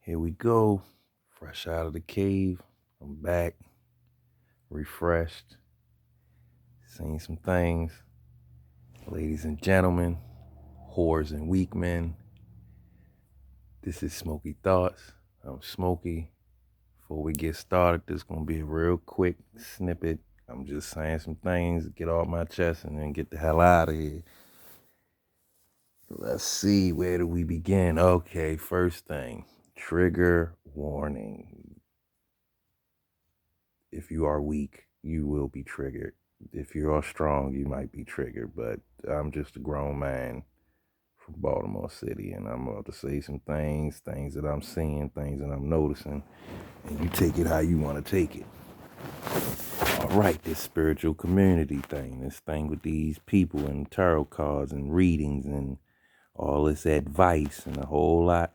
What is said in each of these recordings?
Here we go. Fresh out of the cave. I'm back, refreshed, seen some things. Ladies and gentlemen, whores and weak men, this is Smoky Thoughts. I'm Smokey. Before we get started, this is going to be a real quick snippet. I'm just saying some things, get off my chest, and then get the hell out of here. Let's see, where do we begin? Okay, first thing, trigger warning. If you are weak, you will be triggered. If you are strong, you might be triggered. But I'm just a grown man from Baltimore City, and I'm about to say some things that I'm seeing, things that I'm noticing, and you take it how you want to take it. All right, this spiritual community thing, this thing with these people and tarot cards and readings and all this advice and a whole lot.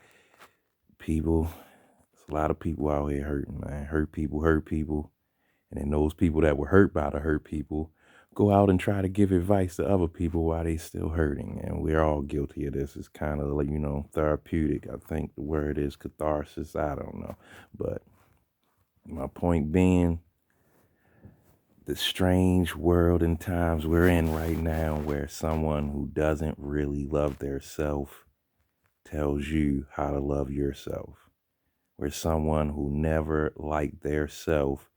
People, there's a lot of people out here hurting, man. Hurt people. And then those people that were hurt by the hurt people go out and try to give advice to other people while they still hurting. And we're all guilty of this. It's kind of like, therapeutic. I think the word is catharsis. I don't know. But my point being, the strange world and times we're in right now where someone who doesn't really love their self tells you how to love yourself. Where someone who never liked their self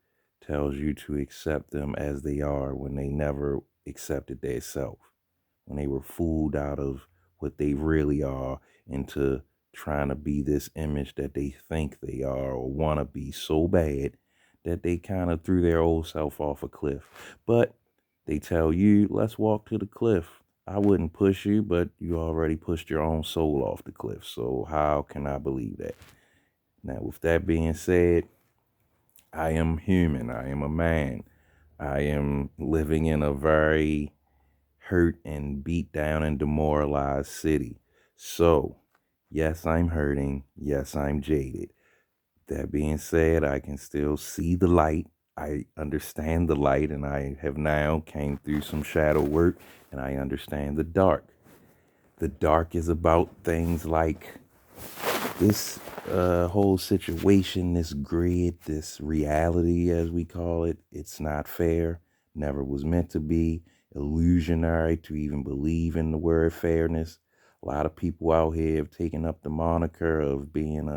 tells you to accept them as they are when they never accepted their self, when they were fooled out of what they really are into trying to be this image that they think they are or want to be so bad that they kind of threw their old self off a cliff. But they tell you, let's walk to the cliff. I wouldn't push you, but you already pushed your own soul off the cliff. So how can I believe that? Now, with that being said, I am human. I am a man. I am living in a very hurt and beat down and demoralized city. So, yes, I'm hurting. Yes, I'm jaded. That being said, I can still see the light. I understand the light, and I have now came through some shadow work, and I understand the dark. The dark is about things like this whole situation, this grid, this reality, as we call it. It's not fair, never was meant to be, illusionary to even believe in the word fairness. A lot of people out here have taken up the moniker of being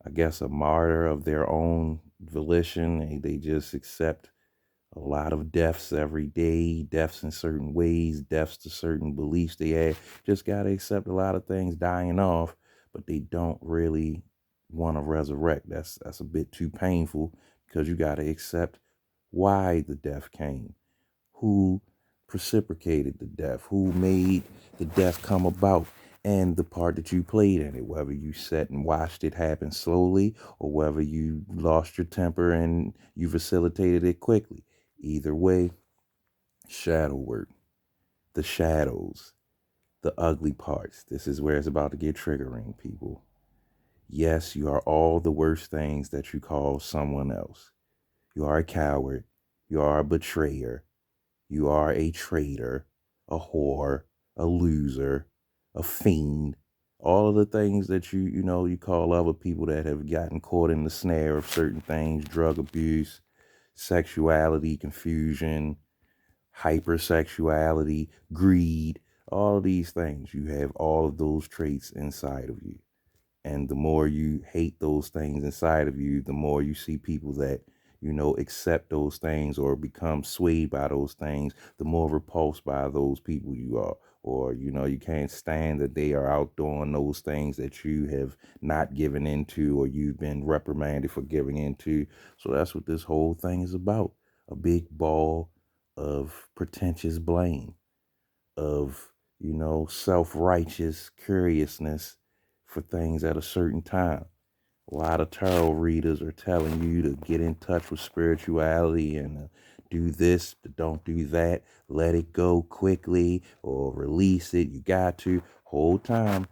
I guess, a martyr of their own volition. They just accept a lot of deaths every day, deaths in certain ways, deaths to certain beliefs they have. Just got to accept a lot of things dying off, but they don't really want to resurrect. That's a bit too painful because you got to accept why the death came, who precipitated the death, who made the death come about, and the part that you played in it, whether you sat and watched it happen slowly or whether you lost your temper and you facilitated it quickly. Either way, shadow work, the shadows, the ugly parts. This is where it's about to get triggering, people. Yes, you are all the worst things that you call someone else. You are a coward. You are a betrayer. You are a traitor, a whore, a loser, a fiend. All of the things that you call other people that have gotten caught in the snare of certain things, drug abuse, sexuality, confusion, hypersexuality, greed, all of these things. You have all of those traits inside of you. And the more you hate those things inside of you, the more you see people that, accept those things or become swayed by those things, the more repulsed by those people you are. Or, you can't stand that they are out doing those things that you have not given into or you've been reprimanded for giving into. So that's what this whole thing is about. A big ball of pretentious blame, of, self-righteous curiousness for things at a certain time. A lot of tarot readers are telling you to get in touch with spirituality and do this, but don't do that. Let it go quickly or release it. You got to. Whole time,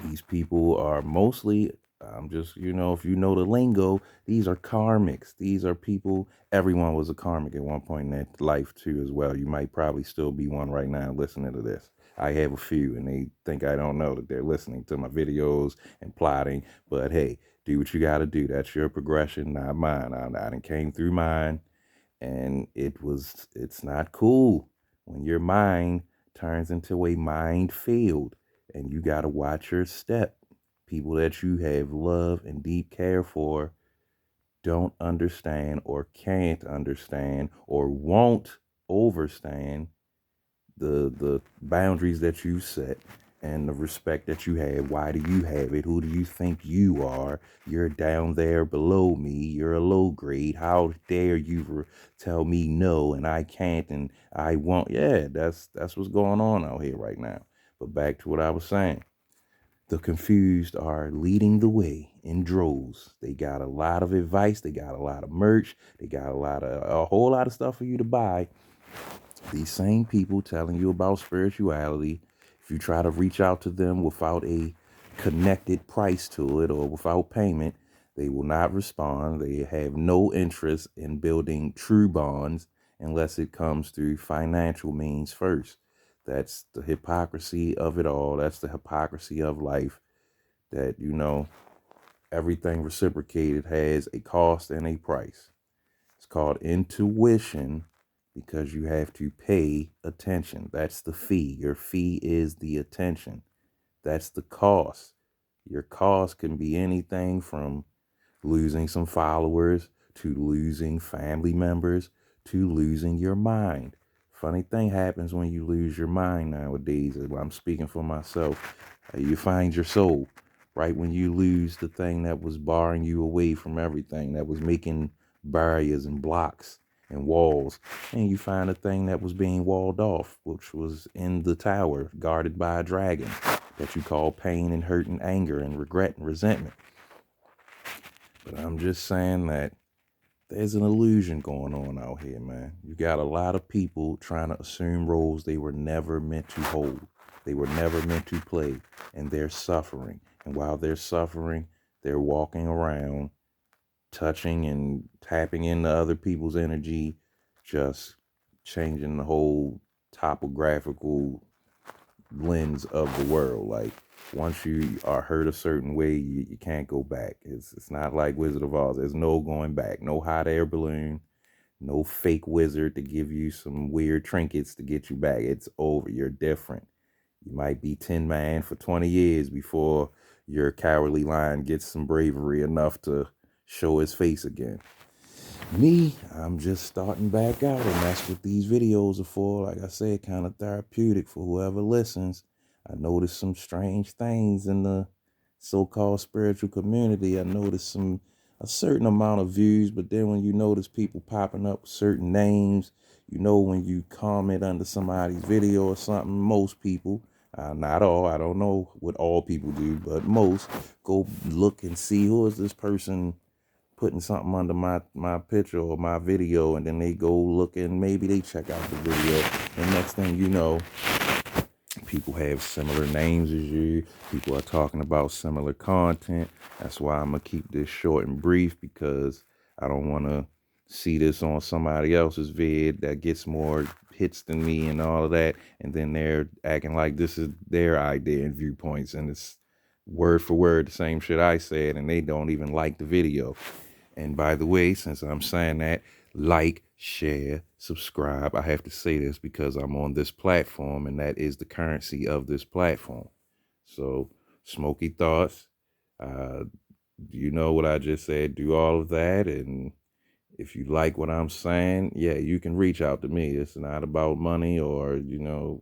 these people are mostly, I'm just, if you know the lingo, these are karmics. These are people, everyone was a karmic at one point in their life too as well. You might probably still be one right now listening to this. I have a few, and they think I don't know that they're listening to my videos and plotting. But hey, do what you got to do. That's your progression, not mine. I done came through mine, and it's not cool when your mind turns into a mind field, and you got to watch your step. People that you have love and deep care for don't understand or can't understand or won't overstand the boundaries that you set and the respect that you have. Why do you have it? Who do you think you are? You're down there below me. You're a low grade. How dare you tell me no and I can't and I won't? Yeah, that's what's going on out here right now. But back to what I was saying. The confused are leading the way in droves. They got a lot of advice. They got a lot of merch. They got a whole lot of stuff for you to buy. These same people telling you about spirituality, if you try to reach out to them without a connected price to it or without payment, they will not respond. They have no interest in building true bonds unless it comes through financial means first. That's the hypocrisy of it all. That's the hypocrisy of life. That, everything reciprocated has a cost and a price. It's called intuition because you have to pay attention. That's the fee. Your fee is the attention. That's the cost. Your cost can be anything from losing some followers to losing family members to losing your mind. Funny thing happens when you lose your mind nowadays. I'm speaking for myself. You find your soul right when you lose the thing that was barring you away from everything, that was making barriers and blocks and walls. And you find a thing that was being walled off, which was in the tower, guarded by a dragon that you call pain and hurt and anger and regret and resentment. But I'm just saying that there's an illusion going on out here, man. You got a lot of people trying to assume roles they were never meant to hold. They were never meant to play, and they're suffering. And while they're suffering, they're walking around, touching and tapping into other people's energy, just changing the whole topographical lens of the world. Like, once you are hurt a certain way, you can't go back. It's not like Wizard of Oz. There's no going back. No hot air balloon. No fake wizard to give you some weird trinkets to get you back. It's over. You're different. You might be Tin Man for 20 years before your cowardly lion gets some bravery enough to show his face again. Me, I'm just starting back out, and that's what these videos are for. Like I said, kind of therapeutic for whoever listens. I noticed some strange things in the so-called spiritual community. I noticed a certain amount of views, but then when you notice people popping up with certain names, when you comment under somebody's video or something, most people, not all, I don't know what all people do, but most go look and see who is this person putting something under my picture or my video, and then they go look and maybe they check out the video. And next thing you know, people have similar names as you. People are talking about similar content. That's why I'm going to keep this short and brief, because I don't want to see this on somebody else's vid that gets more hits than me and all of that. And then they're acting like this is their idea and viewpoints. And it's word for word the same shit I said, and they don't even like the video. And by the way, since I'm saying that, like, share, subscribe. I have to say this because I'm on this platform, and that is the currency of this platform. So, smoky thoughts. Uh, you know what I just said? Do all of that, and if you like what I'm saying, yeah, you can reach out to me. It's not about money or,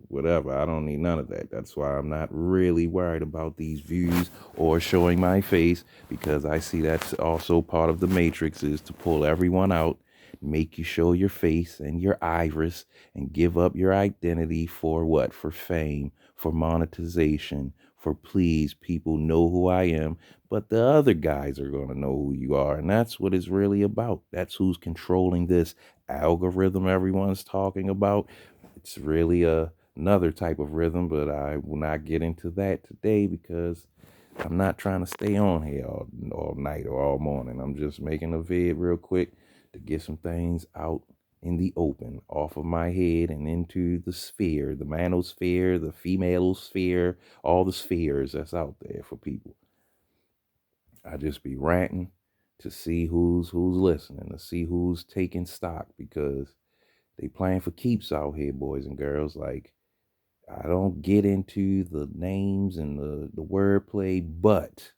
whatever. I don't need none of that. That's why I'm not really worried about these views or showing my face, because I see that's also part of the matrix, is to pull everyone out, make you show your face and your iris, and give up your identity for what? For fame, for monetization, for please, people know who I am, but the other guys are going to know who you are. And that's what it's really about. That's who's controlling this algorithm everyone's talking about. It's really another type of rhythm, but I will not get into that today because I'm not trying to stay on here all night or all morning. I'm just making a vid real quick to get some things out in the open, off of my head and into the sphere, the manosphere, the female sphere, all the spheres that's out there for people. I just be ranting to see who's listening, to see who's taking stock, because they playing for keeps out here, boys and girls. Like, I don't get into the names and the wordplay, but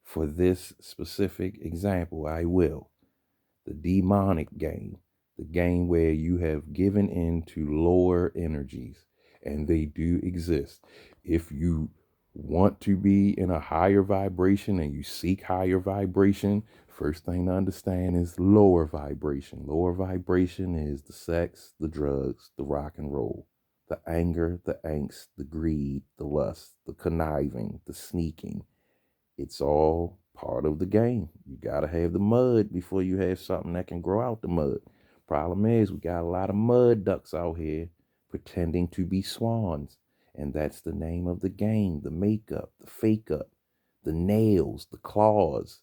for this specific example, I will. The demonic game, the game where you have given in to lower energies, and they do exist. If you want to be in a higher vibration and you seek higher vibration, first thing to understand is lower vibration. Lower vibration is the sex, the drugs, the rock and roll, the anger, the angst, the greed, the lust, the conniving, the sneaking. It's all part of the game. You got to have the mud before you have something that can grow out the mud. Problem is, we got a lot of mud ducks out here pretending to be swans. And that's the name of the game. The makeup, the fake up, the nails, the claws.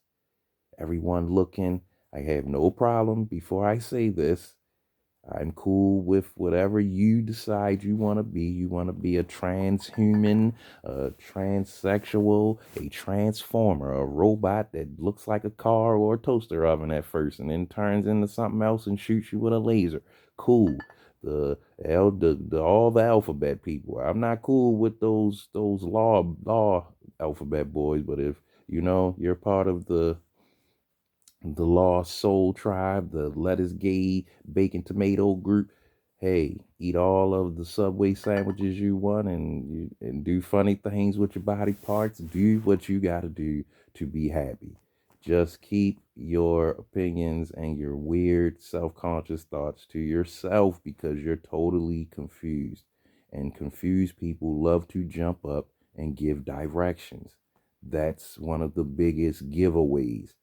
Everyone looking. I have no problem, before I say this, I'm cool with whatever you decide you want to be. You want to be a transhuman, a transsexual, a transformer, a robot that looks like a car or a toaster oven at first and then turns into something else and shoots you with a laser. Cool. The all the alphabet people. I'm not cool with those law alphabet boys, but if you're part of the Lost Soul Tribe, the Lettuce Gay Bacon Tomato group, hey, eat all of the Subway sandwiches you want and do funny things with your body parts. Do what you got to do to be happy. Just keep your opinions and your weird self-conscious thoughts to yourself, because you're totally confused. And confused people love to jump up and give directions. That's one of the biggest giveaways.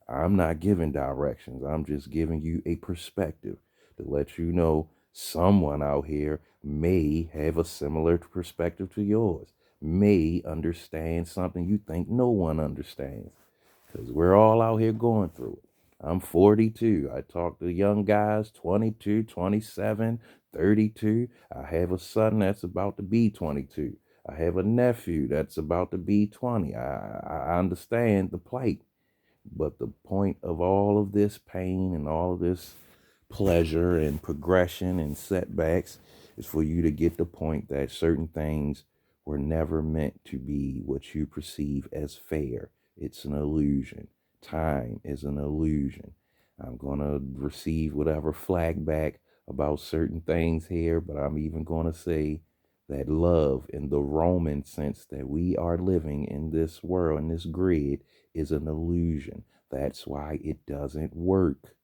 I'm not giving directions. I'm just giving you a perspective to let you know someone out here may have a similar perspective to yours, may understand something you think no one understands, because we're all out here going through it. I'm 42. I talk to young guys, 22, 27, 32. I have a son that's about to be 22. I have a nephew that's about to be 20. I understand the plight. But the point of all of this pain and all of this pleasure and progression and setbacks is for you to get the point that certain things were never meant to be what you perceive as fair. It's an illusion. Time is an illusion. I'm going to receive whatever flag back about certain things here, but I'm even going to say that love, in the Roman sense that we are living in this world, in this grid, is an illusion. That's why it doesn't work.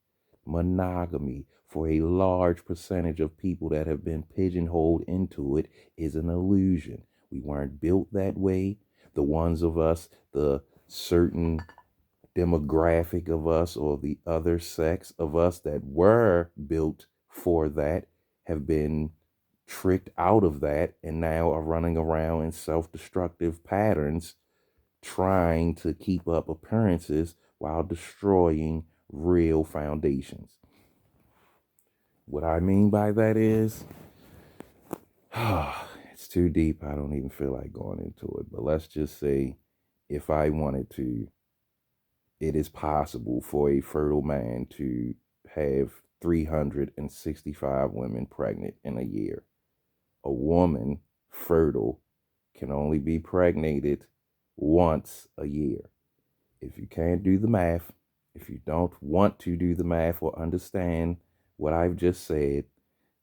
Monogamy, for a large percentage of people that have been pigeonholed into it, is an illusion. We weren't built that way. The ones of us, the certain demographic of us or the other sex of us that were built for that, have been tricked out of that and now are running around in self-destructive patterns, trying to keep up appearances while destroying real foundations. What I mean by that is, it's too deep. I don't even feel like going into it. But let's just say, if I wanted to, it is possible for a fertile man to have 365 women pregnant in a year. A woman fertile can only be pregnated once a year. If you can't do the math, if you don't want to do the math or understand what I've just said,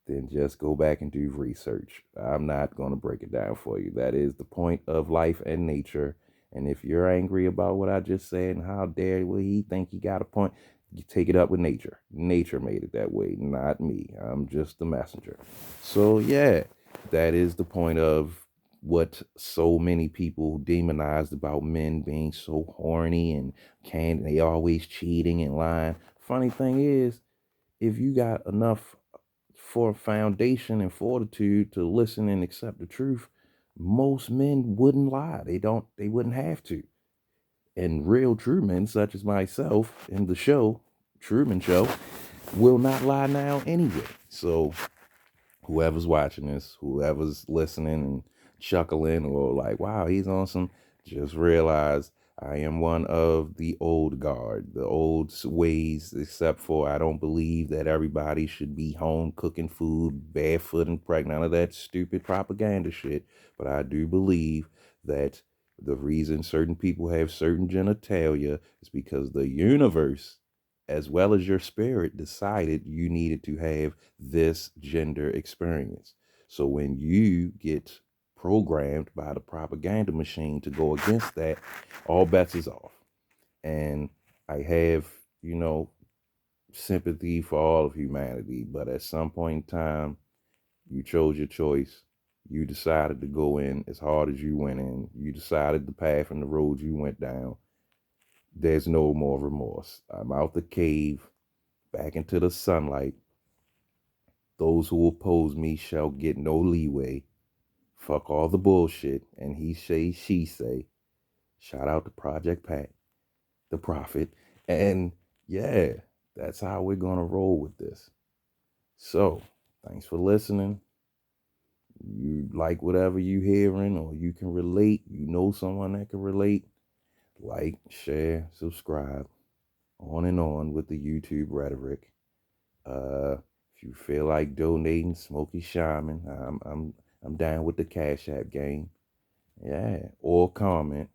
then just go back and do research. I'm not going to break it down for you. That is the point of life and nature. And if you're angry about what I just said and how dare will he think he got a point, you take it up with nature. Nature made it that way, not me. I'm just the messenger. So yeah, that is the point of what so many people demonized about men being so horny and they always cheating and lying. Funny thing is, if you got enough for foundation and fortitude to listen and accept the truth, most men wouldn't lie. They wouldn't have to. And real true men, such as myself in the show, Truman Show, will not lie now anyway. So whoever's watching this, whoever's listening and chuckling or like, wow, he's on some, just realize I am one of the old guard, the old ways, except for I don't believe that everybody should be home cooking food, barefoot and pregnant, none of that stupid propaganda shit. But I do believe that the reason certain people have certain genitalia is because the universe, as well as your spirit, decided you needed to have this gender experience. So when you get programmed by the propaganda machine to go against that, all bets is off. And I have, you know, sympathy for all of humanity, but at some point in time, you chose your choice. You decided to go in as hard as you went in. You decided the path and the road you went down. There's no more remorse. I'm out the cave, back into the sunlight. Those who oppose me shall get no leeway. Fuck all the bullshit. And he say, she say. Shout out to Project Pat, the prophet. And yeah, that's how we're going to roll with this. So, thanks for listening. You like whatever you hearing or you can relate, you know someone that can relate, like, share, subscribe, on and on with the YouTube rhetoric. If you feel like donating, Smokey Shaman, I'm down with the Cash App game. Yeah, or comment.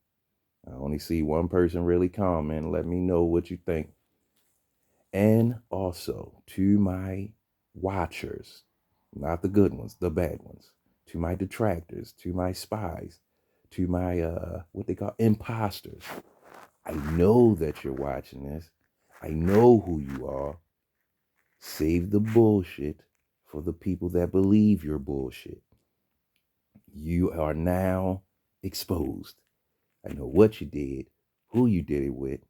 I only see one person really comment. Let me know what you think. And also to my watchers, not the good ones, the bad ones, to my detractors, to my spies, to my what they call imposters. I know that you're watching this. I know who you are. Save the bullshit for the people that believe your bullshit. You are now exposed. I know what you did, who you did it with.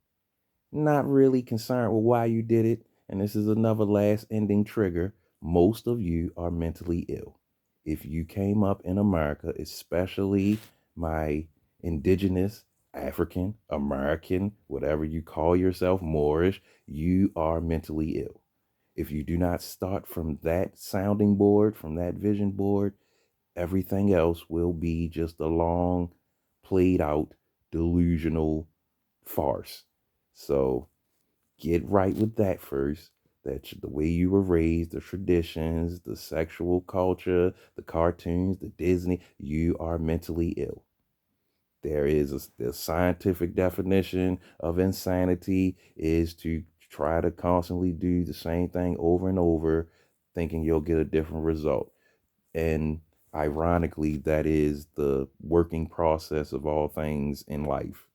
Not really concerned with why you did it. And this is another last ending trigger. Most of you are mentally ill. If you came up in America, especially my indigenous, African, American, whatever you call yourself, Moorish, you are mentally ill. If you do not start from that sounding board, from that vision board, everything else will be just a long, played out, delusional farce. So get right with that first. That the way you were raised, the traditions, the sexual culture, the cartoons, the Disney, you are mentally ill. There is the scientific definition of insanity is to try to constantly do the same thing over and over, thinking you'll get a different result. And ironically, that is the working process of all things in life,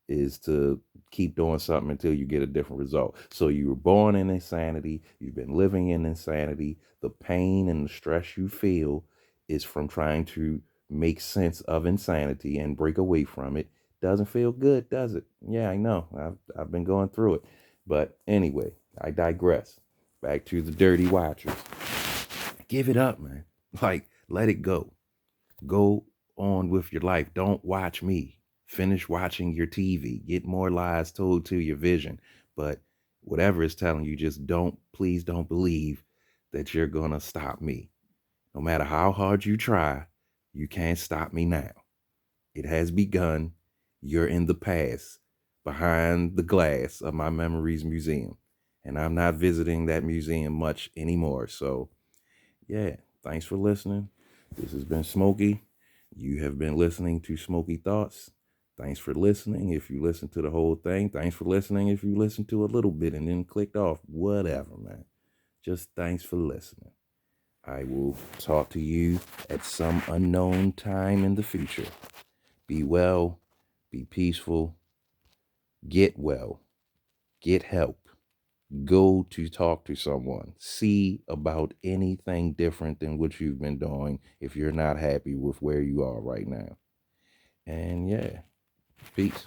is to keep doing something until you get a different result. So you were born in insanity. You've been living in insanity. The pain and the stress you feel is from trying to make sense of insanity and break away from it. Doesn't feel good, does it? Yeah, I know. I've been going through it. But anyway, I digress. Back to the dirty watchers. Give it up, man. Like, let it go. Go on with your life. Don't watch me. Finish watching your TV. Get more lies told to your vision. But whatever is telling you, just please don't believe that you're going to stop me. No matter how hard you try, you can't stop me now. It has begun. You're in the past, behind the glass of my memories museum. And I'm not visiting that museum much anymore. So, yeah, thanks for listening. This has been Smokey. You have been listening to Smokey Thoughts. Thanks for listening. If you listened to the whole thing, thanks for listening. If you listened to a little bit and then clicked off, whatever, man. Just thanks for listening. I will talk to you at some unknown time in the future. Be well, be peaceful, get well, get help. Go to talk to someone. See about anything different than what you've been doing if you're not happy with where you are right now. And yeah, peace.